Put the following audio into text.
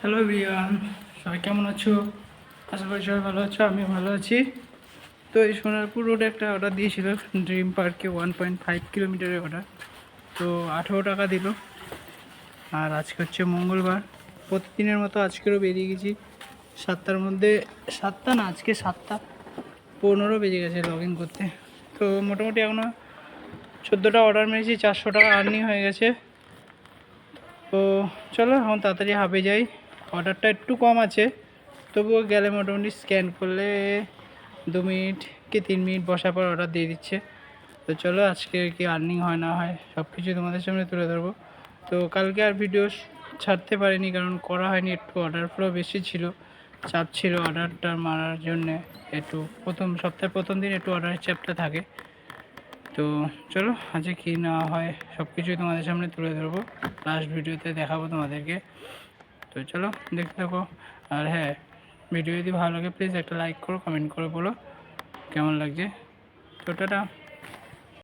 Hello everyone, সবাই কেমন আছো? আশা করি সবাই ভালো আছো, আমিও ভালো আছি। তো এই সোনারপুর রোডে একটা অর্ডার দিয়েছিল ড্রিম পার্কে 1.5 কিলোমিটারের অর্ডার। তো 18 টাকা দিল। আর আজকে হচ্ছে মঙ্গলবার, প্রতিদিনের মতো আজকেরও বেরিয়ে গেছি 7টার মধ্যে। 7টা না, আজকে 7টা 15 বেজে গেছে লগ ইন করতে। তো মোটামুটি এখনও 14টা অর্ডার মেরেছি, 400 টাকা আর্নিং হয়ে গেছে। তো চলো এখন তাড়াতাড়ি হাবে যাই। অর্ডারটা একটু কম আছে, তবুও গেলে মোটামুটি স্ক্যান করলে 2 মিনিট কি 3 মিনিট বসার পর অর্ডার দিয়ে দিচ্ছে। তো চলো আজকে কি আর্নিং হয় না হয় সব কিছু তোমাদের সামনে তুলে ধরবো। তো কালকে আর ভিডিও ছাড়তে পারিনি, কারণ করা হয়নি, একটু অর্ডার ফ্লো বেশি ছিল, চাপ ছিল অর্ডারটা মারার জন্যে। একটু প্রথম সপ্তাহের প্রথম দিন একটু অর্ডারের চাপটা থাকে। তো চলো আজকে কী না হয় সব কিছুই তোমাদের সামনে তুলে ধরবো, লাস্ট ভিডিওতে দেখাবো তোমাদেরকে। তো চলো দেখতে থাকো। আর হ্যাঁ, ভিডিও যদি ভালো লাগে প্লিজ একটা লাইক করো, কমেন্ট করে বলো কেমন লাগছে। তো টাটা।